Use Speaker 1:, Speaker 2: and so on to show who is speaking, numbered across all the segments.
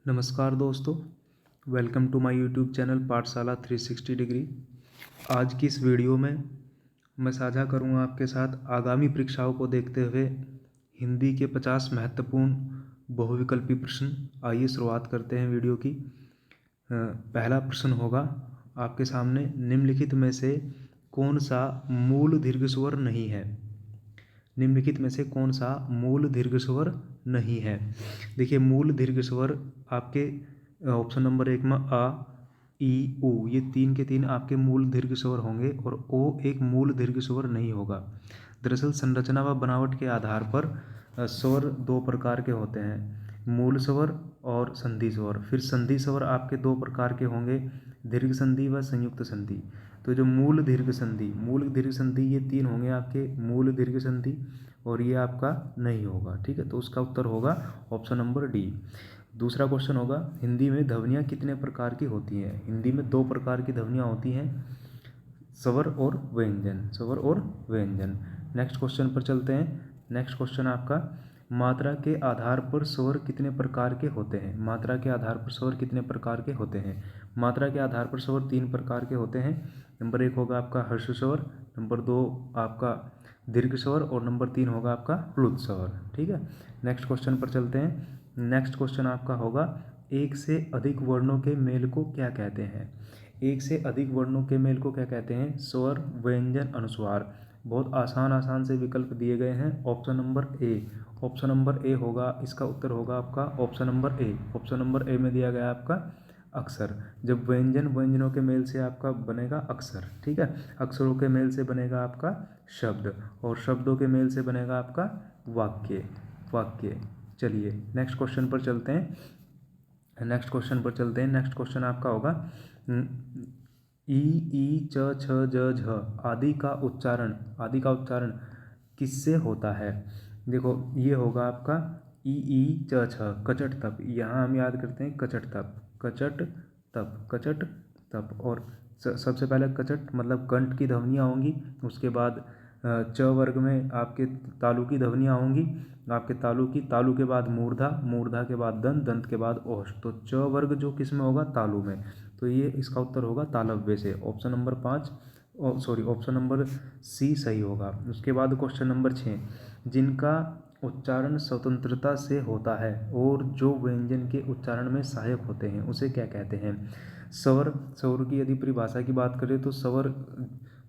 Speaker 1: नमस्कार दोस्तों, welcome to my YouTube channel Pathshala 360 degree. आज की इस वीडियो में मैं साझा करूंगा आपके साथ आगामी परीक्षाओं को देखते हुए हिंदी के 50 महत्वपूर्ण बहुविकल्पी प्रश्न। आइए शुरुआत करते हैं वीडियो की। पहला प्रश्न होगा आपके सामने, निम्नलिखित में से कौन सा मूल दीर्घ स्वर नहीं है? निम्नलिखित में से कौन सा मूल दीर्घ स्वर नहीं है? देखिए, मूल दीर्घ स्वर आपके ऑप्शन नंबर 1 में अ, ई, उ, ये तीन के तीन आपके मूल दीर्घ स्वर होंगे और ओ एक मूल दीर्घ स्वर नहीं होगा। दरअसल संरचना व बनावट के आधार पर स्वर दो प्रकार के होते हैं, मूल स्वर और संधि स्वर। फिर संधि स्वर आपके दो प्रकार के होंगे, दीर्घ संधि व संयुक्त संधि। तो जो मूल दीर्घ संधि ये तीन होंगे आपके, मूल दीर्घ संधि, और ये आपका नहीं होगा। ठीक है, तो उसका उत्तर होगा ऑप्शन नंबर डी। दूसरा क्वेश्चन होगा, हिंदी में ध्वनियाँ कितने प्रकार की होती हैं? हिंदी में दो प्रकार की ध्वनियाँ होती हैं, स्वर और व्यंजन। नेक्स्ट क्वेश्चन पर चलते हैं। नेक्स्ट क्वेश्चन आपका, मात्रा के आधार पर स्वर कितने प्रकार के होते हैं? मात्रा के आधार पर स्वर कितने प्रकार के होते हैं? मात्रा के आधार पर स्वर तीन प्रकार के होते हैं। नंबर 1 होगा आपका हर्ष स्वर, नंबर 2 आपका दीर्घ स्वर, और नंबर 3 होगा आपका प्लुत स्वर। ठीक है, नेक्स्ट क्वेश्चन पर चलते हैं। नेक्स्ट क्वेश्चन आपका होगा, एक से अधिक वर्णों के मेल को क्या कहते हैं? एक से अधिक वर्णों के मेल को क्या कहते हैं? स्वर, व्यंजन, अनुस्वार। बहुत आसान से विकल्प दिए गए हैं। ऑप्शन नंबर ए होगा, इसका उत्तर होगा आपका option number A. Option number A में दिया गया आपका अक्षर। जब व्यंजनों के मेल से आपका बनेगा अक्षर। ठीक है, अक्षरों के मेल से बनेगा आपका शब्द, और शब्दों के मेल से बनेगा आपका वाक्य। चलिए नेक्स्ट क्वेश्चन पर चलते हैं। नेक्स्ट क्वेश्चन आपका होगा, ई, च, छ, ज, झ आदि का उच्चारण किससे होता है? देखो, ये होगा आपका ई, च, छ, कचट तप। यहाँ हम याद करते हैं कचट तप। और सबसे पहले कचट मतलब कंठ की ध्वनियाँ होंगी। उसके बाद च वर्ग में आपके तालु की ध्वनियाँ होंगी, आपके तालु के बाद मूर्धा के बाद दंत के बाद ओष्ठ। तो च वर्ग जो किस में होगा? तालु में। तो ये इसका उत्तर होगा तालव्य से। ऑप्शन नंबर सी सही होगा। उसके बाद क्वेश्चन नंबर 6, जिनका उच्चारण स्वतंत्रता से होता है और जो व्यंजन के उच्चारण में सहायक होते हैं, उसे क्या कहते हैं? स्वर की यदि परिभाषा की बात करें तो स्वर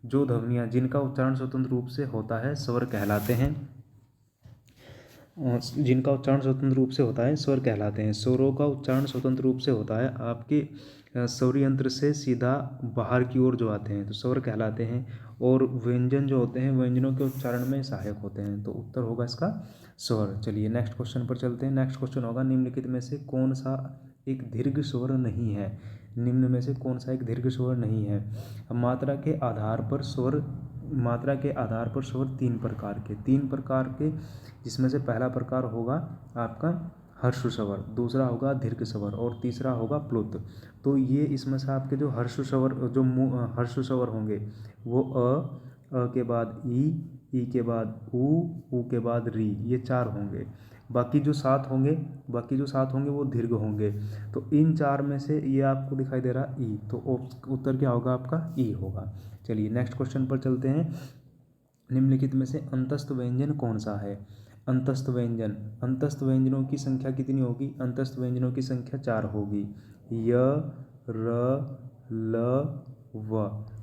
Speaker 1: जो ध्वनियाँ जिनका उच्चारण स्वतंत्र रूप से होता है स्वर कहलाते हैं। जिनका उच्चारण स्वतंत्र रूप से होता है स्वर कहलाते हैं। स्वरों का उच्चारण स्वतंत्र रूप से होता है आपके स्वर यंत्र से सीधा बाहर की ओर जो आते हैं तो स्वर कहलाते हैं, और व्यंजन जो होते हैं व्यंजनों के उच्चारण में सहायक होते हैं। तो उत्तर होगा इसका स्वर। चलिए नेक्स्ट क्वेश्चन पर चलते हैं। नेक्स्ट क्वेश्चन होगा, निम्नलिखित में से कौन सा एक दीर्घ स्वर नहीं है? निम्न में से कौन सा एक दीर्घ स्वर नहीं है? मात्रा के आधार पर स्वर तीन प्रकार के, जिसमें से पहला प्रकार होगा आपका हर्ष स्वर, दूसरा होगा दीर्घ स्वर, और तीसरा होगा प्लुत। तो ये इसमें से आपके जो हर्ष स्वर होंगे वो अ के बाद ई के बाद उ के बाद री, ये चार होंगे। बाकी जो सात होंगे वो दीर्घ होंगे। तो इन चार में से ये आपको दिखाई दे रहा ई, तो उत्तर क्या होगा आपका? ई होगा। चलिए नेक्स्ट क्वेश्चन पर चलते हैं। निम्नलिखित में से अंतस्थ व्यंजन कौन सा है? अंतस्थ व्यंजनों की संख्या कितनी होगी? अंतस्थ व्यंजनों की संख्या 4 होगी, य, र, ल, व,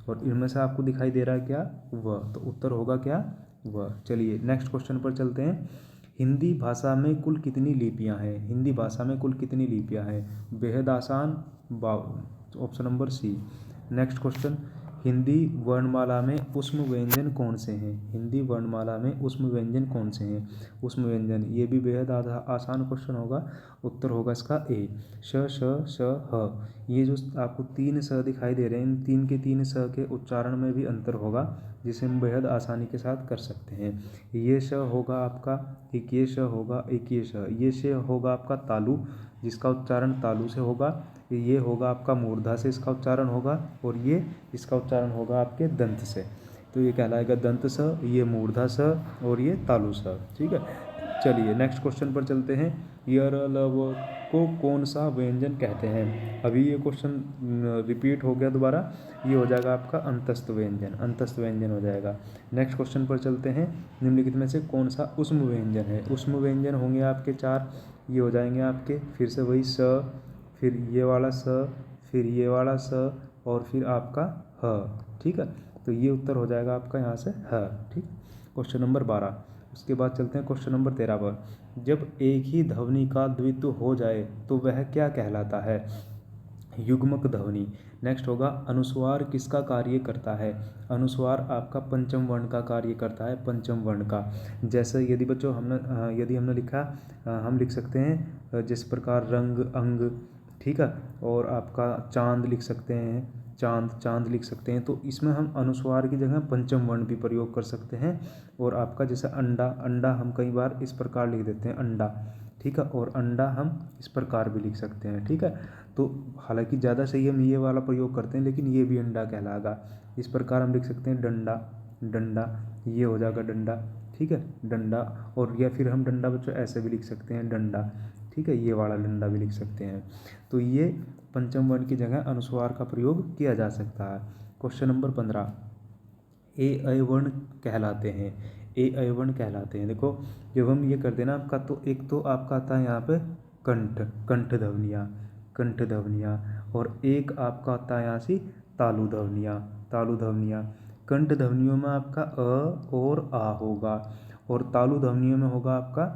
Speaker 1: और इनमें से आपको दिखाई दे रहा है क्या? व। तो उत्तर होगा क्या? व। चलिए नेक्स्ट क्वेश्चन पर चलते हैं। हिंदी भाषा में कुल कितनी लिपियां हैं? बेहद आसान, 52। Option number C. Next question, Hindi वर्णमाला में ऊष्म व्यंजन कौन से हैं? ऊष्म व्यंजन, ये भी बेहद आसान क्वेश्चन होगा। उत्तर होगा इसका ए, श, श, ह। ये जो आपको तीन स दिखाई दे रहे हैं, इन तीन के तीन स के उच्चारण में भी अंतर होगा, जिसे हम बेहद आसानी के साथ कर सकते हैं। ये श होगा आपका, एक ये श होगा, एक ये श। ये श होगा आपका तालु, जिसका उच्चारण तालु से होगा। ये होगा आपका मूर्धा से इसका उच्चारण होगा, और ये इसका उच्चारण होगा आपके दंत से। तो ये कहलाएगा दंत स, ये मूर्धा स, और ये तालु स। ठीक है, चलिए नेक्स्ट क्वेश्चन पर चलते हैं। यरलव को कौन सा व्यंजन कहते हैं? अभी ये क्वेश्चन रिपीट हो गया दोबारा, ये हो जाएगा आपका अंतस्थ व्यंजन, अंतस्थ व्यंजन हो जाएगा। नेक्स्ट क्वेश्चन पर चलते हैं। निम्नलिखित में से कौन सा ऊष्म व्यंजन है? ऊष्म व्यंजन होंगे आपके 4, ये हो जाएंगे आपके फिर से वही स, फिर ये वाला स, फिर ये वाला स, और फिर आपका ह। ठीक है, तो ये उत्तर हो जाएगा आपका यहाँ से ह। ठीक, क्वेश्चन नंबर 12। उसके बाद चलते हैं क्वेश्चन नंबर 13 पर। जब एक ही ध्वनि का द्वित्व हो जाए तो वह क्या कहलाता है? युग्मक ध्वनि। नेक्स्ट होगा अनुस्वार किसका कार्य करता है? अनुस्वार आपका पंचम वर्ण का कार्य करता है, पंचम वर्ण का। जैसे यदि बच्चों हमने लिखा, हम लिख सकते हैं जिस प्रकार रंग, अंग, ठीक है, और आपका चांद लिख सकते हैं, चांद लिख सकते हैं। तो इसमें हम अनुस्वार की जगह पंचम वर्ण भी प्रयोग कर सकते हैं। और आपका जैसे अंडा, अंडा हम कई बार इस प्रकार लिख देते हैं अंडा, ठीक है, और अंडा हम इस प्रकार भी लिख सकते हैं। ठीक है, तो हालांकि ज़्यादा सही हम ये वाला प्रयोग करते हैं, लेकिन ये भी अंडा कहलाएगा। इस प्रकार हम लिख सकते हैं डंडा, डंडा, ये हो जाएगा डंडा। ठीक है, डंडा। और या फिर हम डंडा बच्चों ऐसे भी लिख सकते हैं डंडा, ठीक है, ये वाला डंडा भी लिख सकते हैं। तो ये पंचम वर्ण की जगह अनुस्वार का प्रयोग किया जा सकता है। Question number 15। ए अय वर्ण कहलाते हैं, ए अय वर्ण कहलाते हैं। देखो जब हम ये कर देना आपका, तो एक तो आपका आता है यहाँ पे कंठ, कंठ ध्वनियाँ, कंठ ध्वनियाँ, और एक आपका आता है यहाँ से तालु ध्वनियाँ, तालु ध्वनियाँ। कंठ ध्वनियों में आपका अ और आ होगा, और तालु ध्वनियों में होगा आपका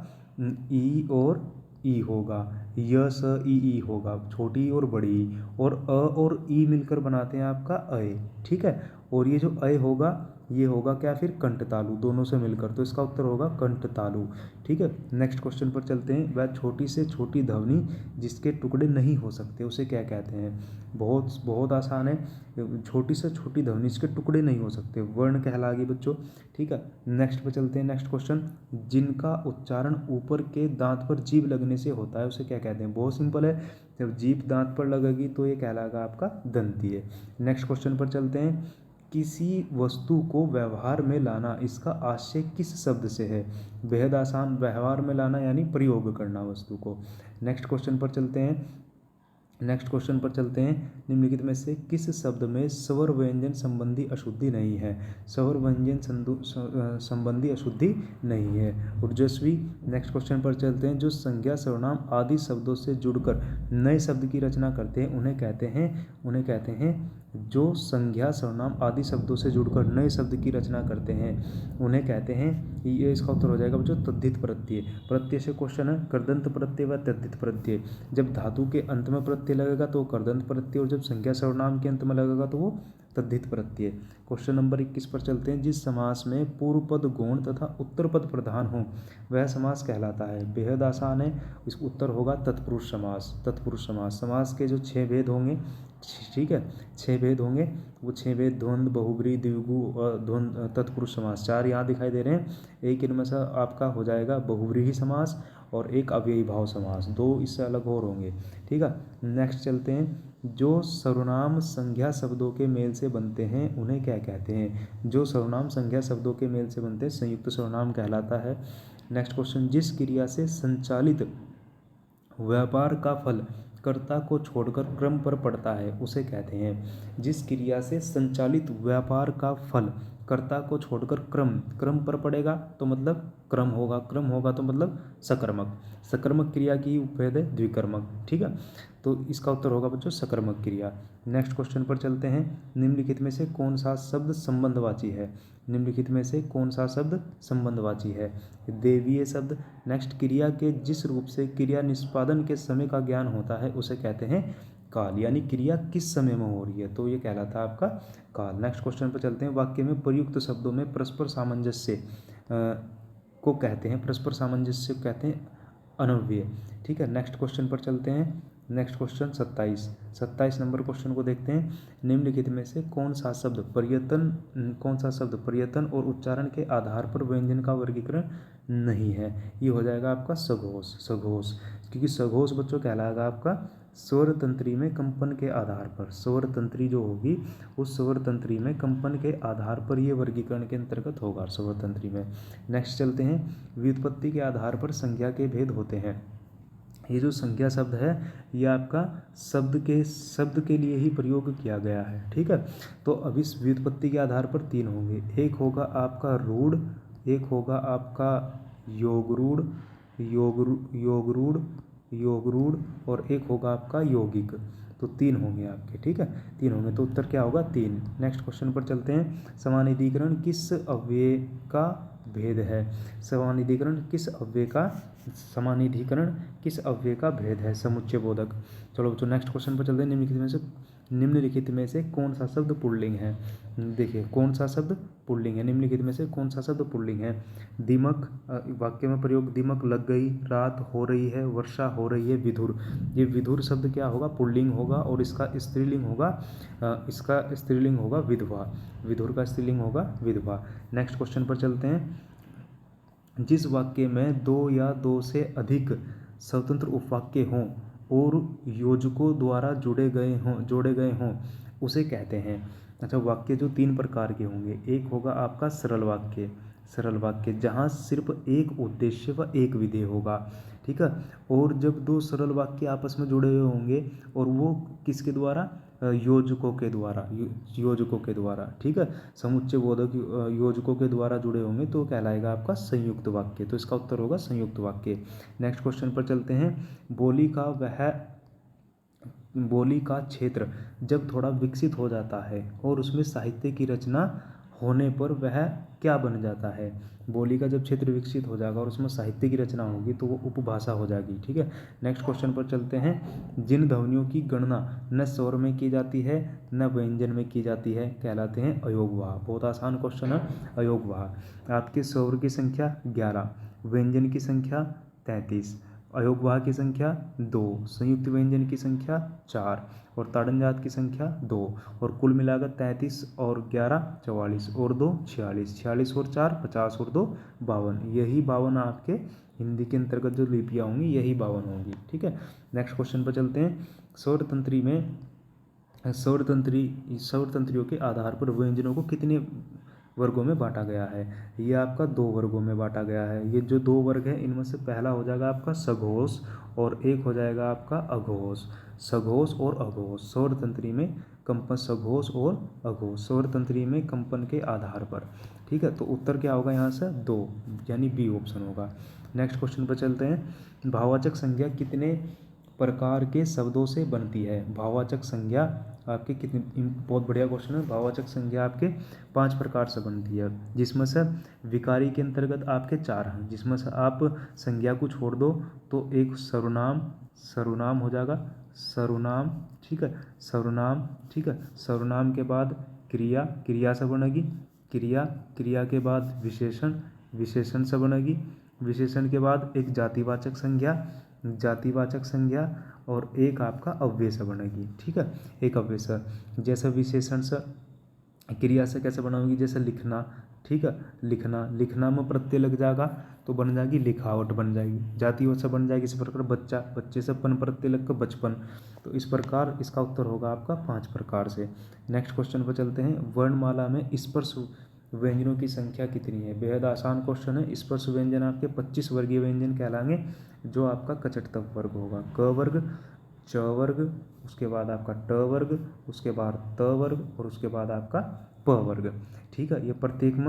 Speaker 1: ई और ई होगा, य स ई होगा, छोटी और बड़ी, और अ और ई मिलकर बनाते हैं आपका अय। ठीक है, और ये जो अय होगा ये होगा क्या फिर कंठ तालु, दोनों से मिलकर, तो इसका उत्तर होगा कंठ तालु। ठीक है, नेक्स्ट क्वेश्चन पर चलते हैं। वह छोटी से छोटी ध्वनि जिसके टुकड़े नहीं हो सकते उसे क्या कहते हैं? बहुत बहुत आसान है, छोटी से छोटी ध्वनि जिसके टुकड़े नहीं हो सकते वर्ण कहलाएगी बच्चों। ठीक है, नेक्स्ट पर चलते हैं। नेक्स्ट क्वेश्चन, जिनका उच्चारण ऊपर के दांत पर जीभ लगने से होता है उसे क्या कहते हैं? बहुत सिंपल है, जब जीभ दांत पर लगेगी तो ये कहलाएगा आपका दंती। नेक्स्ट क्वेश्चन पर चलते हैं। किसी वस्तु को व्यवहार में लाना, इसका आशय किस शब्द से है? बेहद आसान, व्यवहार में लाना यानी प्रयोग करना वस्तु को। नेक्स्ट क्वेश्चन पर चलते हैं। नेक्स्ट क्वेश्चन पर चलते हैं। निम्नलिखित में से किस शब्द में स्वर व्यंजन संबंधी अशुद्धि नहीं है? स्वर व्यंजन संबंधी अशुद्धि नहीं है, ऊर्जस्वी। नेक्स्ट क्वेश्चन पर चलते हैं। जो संज्ञा सर्वनाम आदि शब्दों से जुड़कर नए शब्द की रचना करते हैं उन्हें कहते हैं जो संज्ञा सर्वनाम आदि शब्दों से जुड़कर नए शब्द की रचना करते हैं उन्हें कहते हैं, ये इसका उत्तर हो जाएगा बच्चों तद्धित प्रत्यय। प्रत्यय से क्वेश्चन है, कृदंत प्रत्यय व तद्धित प्रत्यय। जब धातु के अंत में प्रत्यय लगेगा तो कृदंत प्रत्यय, और जब संज्ञा सर्वनाम के अंत में लगेगा तो वो तद्धित प्रत्यय। क्वेश्चन नंबर 21 पर चलते हैं। जिस समास में पूर्व पद गौण तथा उत्तर पद प्रधान हो वह समास कहलाता है? बेहद आसान है, इसका उत्तर होगा तत्पुरुष समास, तत्पुरुष समास। समास के जो 6 भेद होंगे, ठीक है, 6 भेद होंगे, वो 6 भेद द्वंद्व, बहुब्री, द्विगु और द्वंद्व, तत्पुरुष समास। 4 यहाँ दिखाई दे रहे हैं, एक इनमें से आपका हो जाएगा बहुब्रीही समास और एक अव्ययी भाव समास, 2 इससे अलग और होंगे। ठीक है, नेक्स्ट चलते हैं। जो सर्वनाम संज्ञा शब्दों के मेल से बनते हैं उन्हें क्या कहते हैं? जो सर्वनाम संज्ञा शब्दों के मेल से बनते हैं संयुक्त सर्वनाम कहलाता है। नेक्स्ट क्वेश्चन, जिस क्रिया से संचालित व्यापार का फल कर्ता को छोड़कर क्रम पर पड़ता है उसे कहते हैं? जिस क्रिया से संचालित व्यापार का फल कर्ता को छोड़कर क्रम पर पड़ेगा तो मतलब क्रम होगा तो मतलब सकर्मक, सकर्मक क्रिया की उपभेद है द्विकर्मक। ठीक है, तो इसका उत्तर होगा बच्चों सकर्मक क्रिया। नेक्स्ट क्वेश्चन पर चलते हैं। निम्नलिखित में से कौन सा शब्द संबंधवाची है? निम्नलिखित में से कौन सा शब्द संबंधवाची है? देवीय शब्द। नेक्स्ट, क्रिया के जिस रूप से क्रिया निष्पादन के समय का ज्ञान होता है उसे कहते हैं काल, यानी क्रिया किस समय में हो रही है तो ये कहलाता है आपका काल। नेक्स्ट क्वेश्चन पर चलते हैं। वाक्य में प्रयुक्त शब्दों में परस्पर सामंजस्य को कहते हैं, परस्पर सामंजस्य को कहते हैं अनव्यय। ठीक है, नेक्स्ट क्वेश्चन पर चलते हैं। नेक्स्ट क्वेश्चन 27 नंबर क्वेश्चन को देखते हैं। निम्नलिखित में से कौन सा शब्द पर्यतन और उच्चारण के आधार पर व्यंजन का वर्गीकरण नहीं है? ये हो जाएगा आपका सघोष, सघोष, क्योंकि सघोष बच्चों कहलाएगा आपका स्वर तंत्री में कंपन के आधार पर, स्वर तंत्री जो होगी उस स्वर तंत्री में कंपन के आधार पर ये वर्गीकरण के अंतर्गत होगा स्वर तंत्री में। नेक्स्ट चलते हैं। व्युत्पत्ति के आधार पर संज्ञा के भेद होते हैं। ये जो संज्ञा शब्द है ये आपका शब्द के लिए ही प्रयोग किया गया है, ठीक है। तो अब इस व्युत्पत्ति के आधार पर तीन होंगे, एक होगा आपका रूढ़, एक होगा आपका योगरूढ़, योगरूढ़, योगरूढ़, और एक होगा आपका यौगिक। तो तीन होंगे आपके, ठीक है, तीन होंगे। तो उत्तर क्या होगा? तीन। नेक्स्ट क्वेश्चन पर चलते हैं। समानिधिकरण किस अव्यय का भेद है? समानिधिकरण किस अव्यय का भेद है? समुच्चय बोधक। चलो तो नेक्स्ट क्वेश्चन पर चलते हैं। निम्नलिखित में से कौन सा शब्द पुल्लिंग है? देखिए, कौन सा शब्द पुल्लिंग है? निम्नलिखित में से कौन सा शब्द पुल्लिंग है? दीमक, वाक्य में प्रयोग, दीमक लग गई, रात हो रही है, वर्षा हो रही है, विधुर। ये विधुर शब्द क्या होगा? पुल्लिंग होगा, और इसका स्त्रीलिंग होगा विधवा। विधुर का स्त्रीलिंग होगा विधवा। नेक्स्ट क्वेश्चन पर चलते हैं। जिस वाक्य में दो या दो से अधिक स्वतंत्र उपवाक्य हों और योजकों द्वारा जोड़े गए हों उसे कहते हैं। अच्छा, वाक्य जो तीन प्रकार के होंगे, एक होगा आपका सरल वाक्य जहाँ सिर्फ एक उद्देश्य व एक विधेय होगा, ठीक है। और जब दो सरल वाक्य आपस में जुड़े हुए होंगे और वो किसके द्वारा? योजकों के द्वारा, ठीक है। समुच्चय बोधक योजकों के द्वारा जुड़े होंगे तो कहलाएगा आपका संयुक्त वाक्य। तो इसका उत्तर होगा संयुक्त वाक्य। नेक्स्ट क्वेश्चन पर चलते हैं। बोली का क्षेत्र जब थोड़ा विकसित हो जाता है और उसमें साहित्य की रचना होने पर वह क्या बन जाता है? बोली का जब क्षेत्र विकसित हो जाएगा और उसमें साहित्य की रचना होगी तो वो उपभाषा हो जाएगी, ठीक है। नेक्स्ट क्वेश्चन पर चलते हैं। जिन ध्वनियों की गणना न स्वर में की जाती है न व्यंजन में की जाती है कहलाते हैं अयोगवाह। बहुत आसान क्वेश्चन है, अयोगवाह। आपके स्वर की संख्या 11, व्यंजन की संख्या 33, अयोगवाह की संख्या 2, संयुक्त व्यंजन की संख्या 4 और ताड़नजात की संख्या 2, और कुल मिलाकर 33 और 11 44 और 2 46, 46 और 4 50 और 2 52। यही 52 आपके हिंदी के अंतर्गत जो लिपियाँ होंगी यही 52 होंगी, ठीक है। नेक्स्ट क्वेश्चन पर चलते हैं। सौर तंत्रियों के आधार पर व्यंजनों को कितने वर्गों में बांटा गया है? ये आपका 2 वर्गों में बांटा गया है। ये जो 2 वर्ग है इनमें से पहला हो जाएगा आपका सघोष और एक हो जाएगा आपका अघोष। सघोष और अघोष सौर तंत्री में कंपन, सघोष और अघोष सौर तंत्री में कंपन के आधार पर, ठीक है। तो उत्तर क्या होगा यहाँ से? 2, यानी बी ऑप्शन होगा। नेक्स्ट क्वेश्चन पर चलते हैं। भाववाचक संज्ञा कितने प्रकार के शब्दों से बनती है? भाववाचक संज्ञा आपके कितने, बहुत बढ़िया क्वेश्चन है। भाववाचक संज्ञा आपके 5 प्रकार से बनती है, जिसमें से विकारी के अंतर्गत आपके 4 हैं, जिसमें से आप संज्ञा को छोड़ दो तो एक सर्वनाम हो जाएगा, सर्वनाम, ठीक है, सर्वनाम, ठीक है। सर्वनाम के बाद क्रिया से बनेगी, क्रिया के बाद विशेषण से बनेगी, विशेषण के बाद एक जातिवाचक संज्ञा और एक आपका अव्यय से बनेगी, ठीक है, एक अव्यय से। जैसे विशेषण से क्रिया से कैसे बनाओगी? जैसे लिखना, ठीक है, लिखना में प्रत्यय लग जाएगा तो बन जाएगी लिखावट, बन जाएगी। जाति से बन जाएगी इस प्रकार बच्चे से पन प्रत्यय लगकर बचपन। तो इस प्रकार इसका उत्तर होगा आपका 5 प्रकार से। नेक्स्ट क्वेश्चन पर चलते हैं। वर्णमाला में स्पर्श व्यंजनों की संख्या कितनी है? बेहद आसान क्वेश्चन है। स्पर्श व्यंजन आपके 25 वर्गीय व्यंजन कहलाएंगे, जो आपका कचटतम वर्ग होगा। क वर्ग, च वर्ग, उसके बाद आपका ट वर्ग, उसके बाद त वर्ग और उसके बाद आपका प वर्ग, ठीक है। ये प्रत्येक में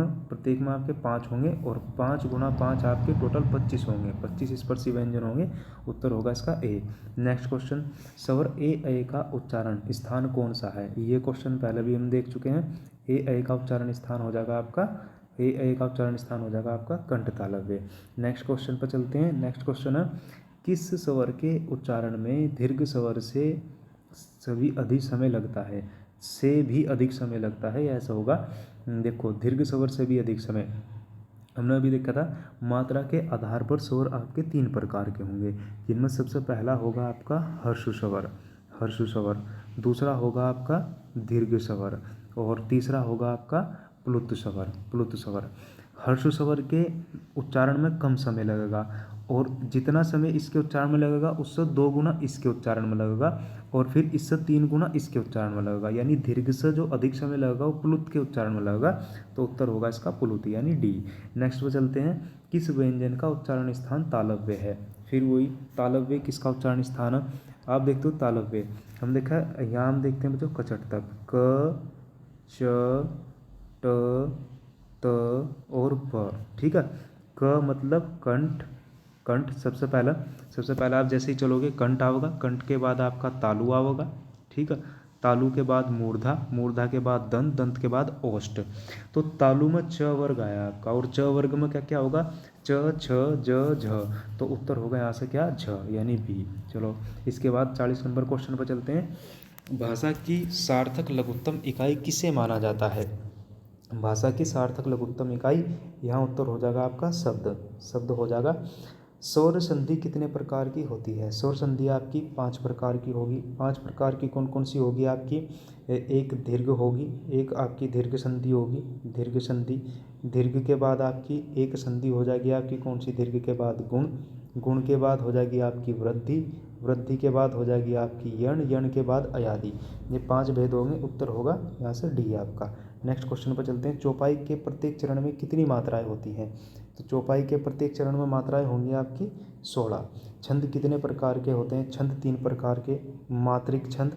Speaker 1: आपके 5 होंगे और 5 गुणा 5 आपके टोटल 25 होंगे, 25 स्पर्शी व्यंजन होंगे। उत्तर होगा इसका ए। Next question. स्वर ए का उच्चारण स्थान कौन सा है? ये क्वेश्चन पहले भी हम देख चुके हैं। ए का उच्चारण स्थान हो जाएगा आपका कंठ तालव्य। नेक्स्ट क्वेश्चन पर चलते हैं। नेक्स्ट क्वेश्चन है, किस स्वर के उच्चारण में दीर्घ स्वर से भी अधिक समय लगता है? ऐसा होगा, देखो, दीर्घ स्वर से भी अधिक समय हमने अभी देखा था। मात्रा के आधार पर स्वर आपके 3 प्रकार के होंगे, जिनमें सबसे पहला होगा आपका हर्ष स्वर, दूसरा होगा आपका दीर्घ स्वर और तीसरा होगा आपका प्लुत स्वर। हर्ष स्वर के उच्चारण में कम समय लगेगा और जितना समय इसके उच्चारण में लगेगा उससे 2 गुना इसके उच्चारण में लगेगा और फिर इससे 3 गुना इसके उच्चारण में लगेगा, यानी दीर्घ से जो अधिक समय लगेगा वो प्लुत के उच्चारण में लगेगा। तो उत्तर होगा इसका प्लुत, यानी डी। नेक्स्ट पे चलते हैं। किस व्यंजन का उच्चारण स्थान तालव्य है? फिर वही तालव्य किसका उच्चारण स्थान है, आप देखते हो तालव्य। हम देखा यहाँ हम देखते हैं बच्चों कचट तक, क च ट त और प। ठीक है, क मतलब कंठ, कंठ सबसे पहला आप जैसे ही चलोगे कंठ आओगा, कंठ के बाद आपका तालु आओगा। ठीक है, तालु के बाद मूर्धा, मूर्धा के बाद दंत, दंत के बाद ओष्ठ। तो तालु में च वर्ग आया आपका, और च वर्ग में क्या क्या होगा, च छ ज झ। तो उत्तर होगा यहाँ से क्या, झ यानी बी। चलो इसके बाद 40 नंबर क्वेश्चन पर चलते हैं। भाषा की सार्थक लघुत्तम इकाई किसे माना जाता है। भाषा की सार्थक लघुत्तम इकाई, यहाँ उत्तर हो जाएगा आपका शब्द, शब्द हो जाएगा। स्वर संधि कितने प्रकार की होती है। स्वर संधि आपकी 5 प्रकार की होगी। 5 प्रकार की कौन कौन सी होगी आपकी, एक दीर्घ होगी, एक आपकी दीर्घ संधि होगी, दीर्घ संधि। दीर्घ के बाद आपकी एक संधि हो जाएगी आपकी कौन सी, दीर्घ के बाद गुण, गुण के बाद हो जाएगी आपकी वृद्धि, वृद्धि के बाद हो जाएगी आपकी यण, यण के बाद अयादि। ये 5 भेद होंगे, उत्तर होगा यहाँ से डी आपका। नेक्स्ट क्वेश्चन पर चलते हैं। चौपाई के प्रत्येक चरण में कितनी मात्राएं होती हैं। तो चौपाई के प्रत्येक चरण में मात्राएं होंगी आपकी 16। छंद कितने प्रकार के होते हैं। छंद 3 प्रकार के, मात्रिक छंद,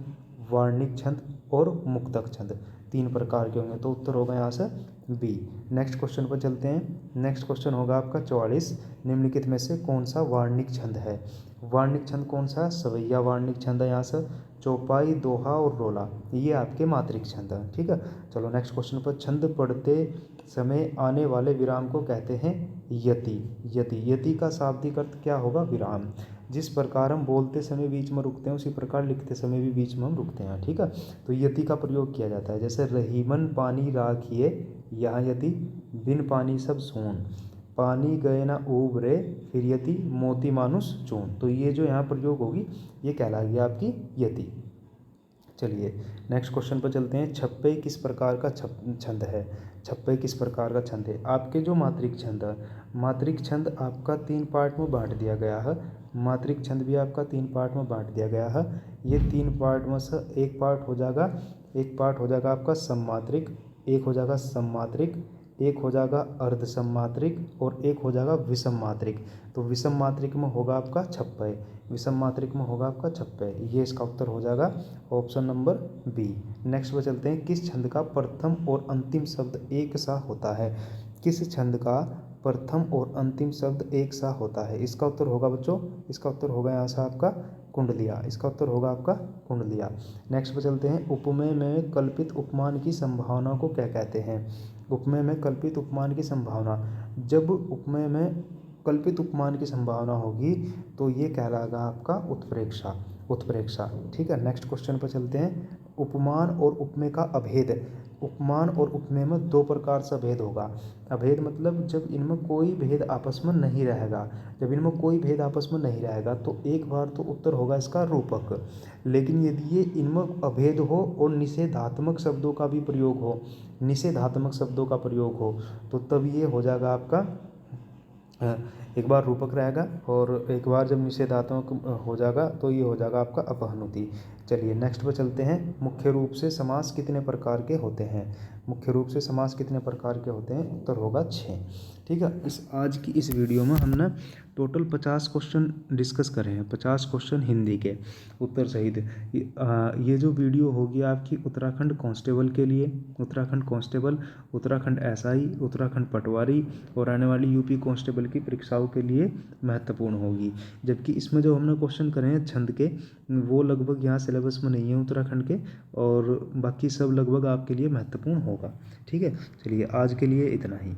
Speaker 1: वार्णिक छंद और मुक्तक छंद, 3 प्रकार के होंगे। तो उत्तर होगा यहाँ से बी। नेक्स्ट क्वेश्चन पर चलते हैं। नेक्स्ट क्वेश्चन होगा आपका 44। निम्नलिखित में से कौन सा वार्णिक छंद है। वार्णिक छंद कौन सा, सवैया वार्णिक छंद है यहाँ से। चौपाई, दोहा और रोला ये आपके मात्रिक छंद हैं। ठीक है, चलो नेक्स्ट क्वेश्चन पर। छंद पढ़ते समय आने वाले विराम को कहते हैं यति। यति, यति का शाब्दिक अर्थ क्या होगा, विराम। जिस प्रकार हम बोलते समय बीच में रुकते हैं उसी प्रकार लिखते समय भी बीच में हम रुकते हैं। ठीक है, तो यति का प्रयोग किया जाता है। जैसे रहीमन पानी राखिए, यहाँ यति, बिन पानी सब सून, पानी गए ना उबरे, फिर यति, मोती मानुष चून। तो ये जो यहाँ प्रयोग होगी ये कहलाएगी आपकी यति। चलिए नेक्स्ट क्वेश्चन पर चलते हैं। छप्पे किस प्रकार का छंद है। छप्पे किस प्रकार का छंद है। आपके जो मात्रिक छंद है, मात्रिक छंद आपका 3 पार्ट में बांट दिया गया है। मात्रिक छंद भी आपका 3 पार्ट में बांट दिया गया है। ये 3 पार्ट में से एक पार्ट हो जाएगा, एक पार्ट हो जाएगा आपका सम्मात्रिक, एक हो जाएगा सम्मात्रिक, एक हो जाएगा अर्ध सम्मात्रिक और एक हो जाएगा विषम मात्रिक। तो विषम मात्रिक में होगा आपका छप्पे, विषम मात्रिक में होगा आपका छप्पे। ये इसका उत्तर हो जाएगा ऑप्शन नंबर बी। नेक्स्ट पर चलते हैं। किस छंद का प्रथम और अंतिम शब्द एक सा होता है। किस छंद का प्रथम और अंतिम शब्द एक सा होता है। इसका उत्तर होगा बच्चों, इसका उत्तर होगा यहाँ से आपका कुंडलिया। इसका उत्तर होगा आपका कुंडलिया। नेक्स्ट पर चलते हैं। उपमेय में कल्पित उपमान की संभावना को क्या कहते हैं। उपमेय में कल्पित उपमान की संभावना, जब उपमेय में कल्पित उपमान की संभावना होगी तो ये कहलाएगा आपका उत्प्रेक्षा, उत्प्रेक्षा। ठीक है, नेक्स्ट क्वेश्चन पर चलते हैं। उपमान और उपमेय का अभेद। उपमान और उपमेय में 2 प्रकार से भेद होगा। अभेद मतलब जब इनमें कोई भेद आपस में नहीं रहेगा। जब इनमें कोई भेद आपस में नहीं रहेगा तो एक बार तो उत्तर होगा इसका रूपक। लेकिन यदि ये इनमें अभेद हो और निषेधात्मक शब्दों का भी प्रयोग हो, निषेधात्मक शब्दों का प्रयोग हो, तो तब ये हो जाएगा आपका, एक बार रूपक रहेगा और एक बार जब निषेधात्मक हो जाएगा तो ये हो जाएगा आपका अपहनुति। चलिए नेक्स्ट पर चलते हैं। मुख्य रूप से समास कितने प्रकार के होते हैं। मुख्य रूप से समास कितने प्रकार के होते हैं, उत्तर होगा 6। ठीक है, आज की इस वीडियो में हमने टोटल 50 क्वेश्चन डिस्कस करे हैं, 50 क्वेश्चन हिंदी के उत्तर सहित। ये जो वीडियो होगी आपकी उत्तराखंड कांस्टेबल के लिए, उत्तराखंड कांस्टेबल, उत्तराखंड एसआई, उत्तराखंड पटवारी और आने वाली यूपी कांस्टेबल की परीक्षाओं के लिए महत्वपूर्ण होगी। जबकि इसमें जो हमने क्वेश्चन करे हैं छंद के, वो लगभग यहाँ सिलेबस में नहीं है उत्तराखंड के, और बाकी सब लगभग आपके लिए महत्वपूर्ण होगा। ठीक है, चलिए आज के लिए इतना ही।